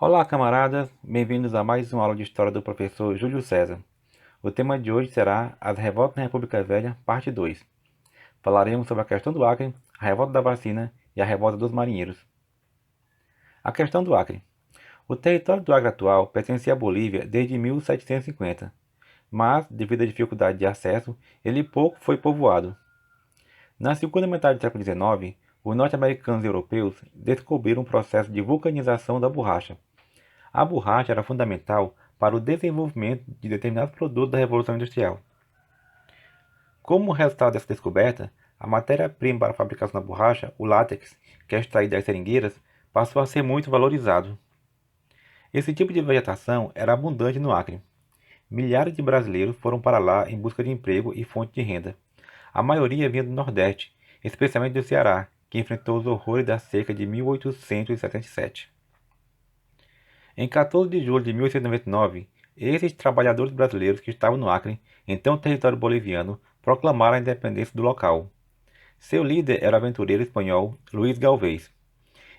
Olá, camaradas! Bem-vindos a mais uma aula de História do professor Júlio César. O tema de hoje será As Revoltas na República Velha, parte 2. Falaremos sobre a questão do Acre, a revolta da vacina e a revolta dos marinheiros. A questão do Acre. O território do Acre atual pertencia à Bolívia desde 1750, mas, devido à dificuldade de acesso, ele pouco foi povoado. Na segunda metade do século XIX, os norte-americanos e europeus descobriram um processo de vulcanização da borracha. A borracha era fundamental para o desenvolvimento de determinados produtos da Revolução Industrial. Como resultado dessa descoberta, a matéria-prima para a fabricação da borracha, o látex, que é extraído das seringueiras, passou a ser muito valorizado. Esse tipo de vegetação era abundante no Acre. Milhares de brasileiros foram para lá em busca de emprego e fonte de renda. A maioria vinha do Nordeste, especialmente do Ceará, que enfrentou os horrores da seca de 1877. Em 14 de julho de 1899, esses trabalhadores brasileiros que estavam no Acre, então território boliviano, proclamaram a independência do local. Seu líder era o aventureiro espanhol Luiz Galvez.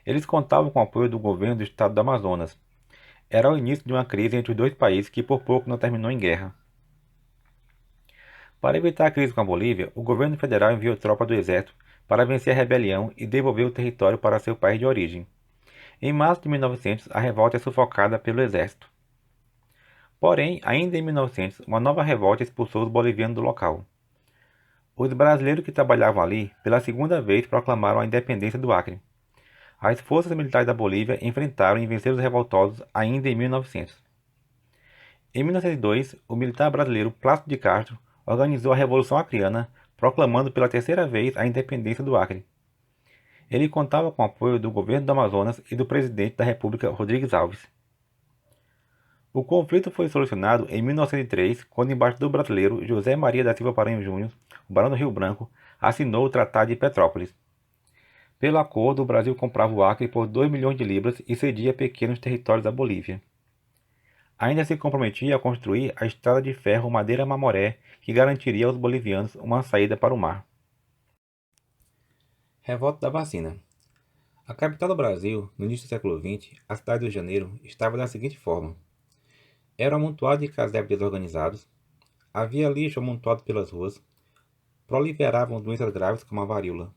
Eles contavam com o apoio do governo do estado do Amazonas. Era o início de uma crise entre os dois países que por pouco não terminou em guerra. Para evitar a crise com a Bolívia, o governo federal enviou tropas do exército para vencer a rebelião e devolver o território para seu país de origem. Em março de 1900, a revolta é sufocada pelo exército. Porém, ainda em 1900, uma nova revolta expulsou os bolivianos do local. Os brasileiros que trabalhavam ali, pela segunda vez, proclamaram a independência do Acre. As forças militares da Bolívia enfrentaram e venceram os revoltosos ainda em 1900. Em 1902, o militar brasileiro Plácido de Castro organizou a Revolução Acreana, proclamando pela terceira vez a independência do Acre. Ele contava com o apoio do governo do Amazonas e do presidente da República, Rodrigues Alves. O conflito foi solucionado em 1903, quando o embaixador brasileiro José Maria da Silva Paranhos Júnior, o Barão do Rio Branco, assinou o Tratado de Petrópolis. Pelo acordo, o Brasil comprava o Acre por 2 milhões de libras e cedia pequenos territórios à Bolívia. Ainda se comprometia a construir a estrada de ferro Madeira-Mamoré, que garantiria aos bolivianos uma saída para o mar. Revolta da vacina. A capital do Brasil, no início do século XX, a cidade do Rio de Janeiro, estava da seguinte forma. Era um amontoado de casebres desorganizados, havia lixo amontoado pelas ruas, proliferavam doenças graves como a varíola.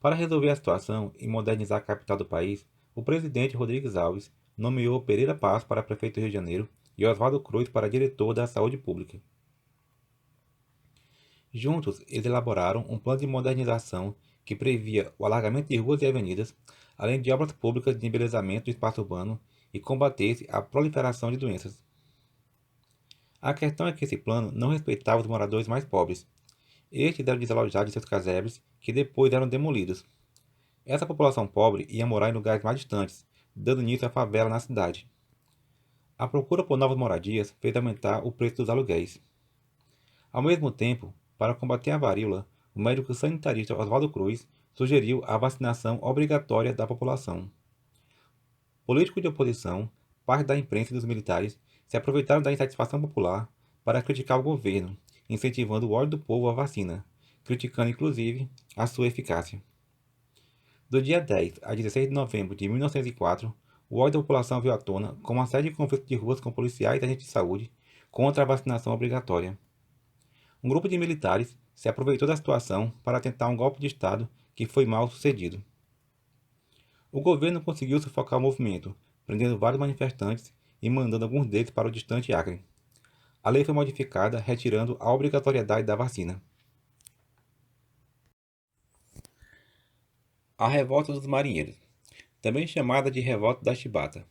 Para resolver a situação e modernizar a capital do país, o presidente Rodrigues Alves nomeou Pereira Passos para prefeito do Rio de Janeiro e Oswaldo Cruz para diretor da Saúde Pública. Juntos, eles elaboraram um plano de modernização que previa o alargamento de ruas e avenidas, além de obras públicas de embelezamento do espaço urbano e combatesse a proliferação de doenças. A questão é que esse plano não respeitava os moradores mais pobres. Estes eram desalojados de seus casebres, que depois eram demolidos. Essa população pobre ia morar em lugares mais distantes, dando início à favela na cidade. A procura por novas moradias fez aumentar o preço dos aluguéis. Ao mesmo tempo, para combater a varíola, o médico sanitarista Oswaldo Cruz sugeriu a vacinação obrigatória da população. Políticos de oposição, parte da imprensa e dos militares se aproveitaram da insatisfação popular para criticar o governo, incentivando o ódio do povo à vacina, criticando inclusive a sua eficácia. Do dia 10 a 16 de novembro de 1904, o ódio da população veio à tona com uma série de conflitos de ruas com policiais e agentes de saúde contra a vacinação obrigatória. Um grupo de militares se aproveitou da situação para tentar um golpe de Estado que foi mal sucedido. O governo conseguiu sufocar o movimento, prendendo vários manifestantes e mandando alguns deles para o distante Acre. A lei foi modificada, retirando a obrigatoriedade da vacina. A Revolta dos Marinheiros, também chamada de Revolta da Chibata.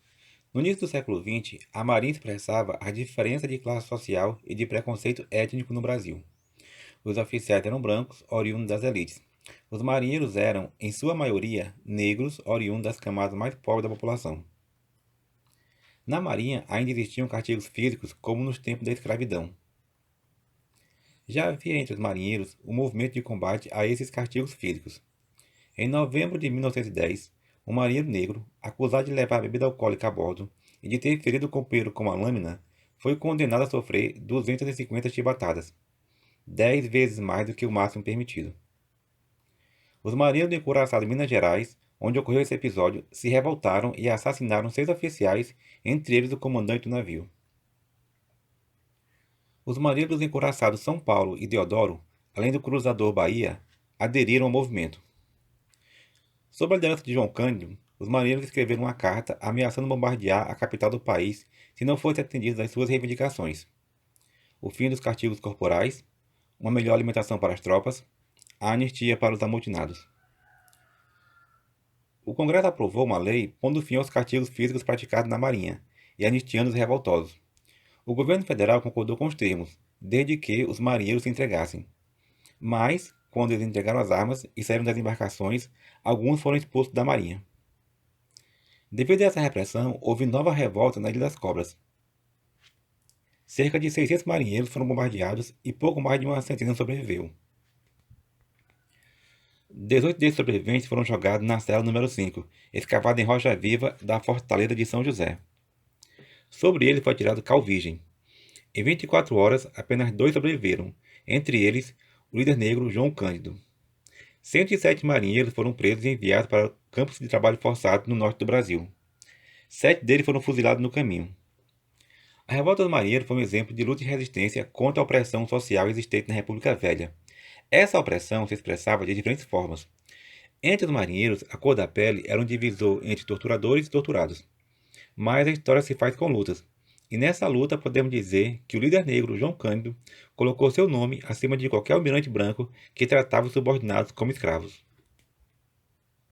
No início do século XX, a Marinha expressava a diferença de classe social e de preconceito étnico no Brasil. Os oficiais eram brancos, oriundos das elites. Os marinheiros eram, em sua maioria, negros, oriundos das camadas mais pobres da população. Na Marinha ainda existiam castigos físicos como nos tempos da escravidão. Já havia entre os marinheiros um movimento de combate a esses castigos físicos. Em novembro de 1910, um marinheiro negro, acusado de levar bebida alcoólica a bordo e de ter ferido o companheiro com uma lâmina, foi condenado a sofrer 250 chibatadas, 10 vezes mais do que o máximo permitido. Os marinheiros do encouraçado Minas Gerais, onde ocorreu esse episódio, se revoltaram e assassinaram 6 oficiais, entre eles o comandante do navio. Os marinheiros encouraçados São Paulo e Deodoro, além do cruzador Bahia, aderiram ao movimento. Sob a liderança de João Cândido, os marinheiros escreveram uma carta ameaçando bombardear a capital do país se não fossem atendidas as suas reivindicações: o fim dos castigos corporais, uma melhor alimentação para as tropas, a anistia para os amotinados. O Congresso aprovou uma lei pondo fim aos castigos físicos praticados na Marinha e anistiando os revoltosos. O governo federal concordou com os termos, desde que os marinheiros se entregassem. Mas, quando eles entregaram as armas e saíram das embarcações, alguns foram expulsos da Marinha. Devido a essa repressão, houve nova revolta na Ilha das Cobras. Cerca de 600 marinheiros foram bombardeados e pouco mais de uma centena sobreviveu. 18 desses sobreviventes foram jogados na cela número 5, escavada em rocha viva da fortaleza de São José. Sobre ele foi atirado cal virgem. Em 24 horas, apenas 2 sobreviveram, entre eles o líder negro João Cândido. 107 marinheiros foram presos e enviados para campos de trabalho forçado no norte do Brasil. 7 deles foram fuzilados no caminho. A revolta dos marinheiros foi um exemplo de luta e resistência contra a opressão social existente na República Velha. Essa opressão se expressava de diferentes formas. Entre os marinheiros, a cor da pele era um divisor entre torturadores e torturados. Mas a história se faz com lutas. E nessa luta podemos dizer que o líder negro João Cândido colocou seu nome acima de qualquer almirante branco que tratava os subordinados como escravos.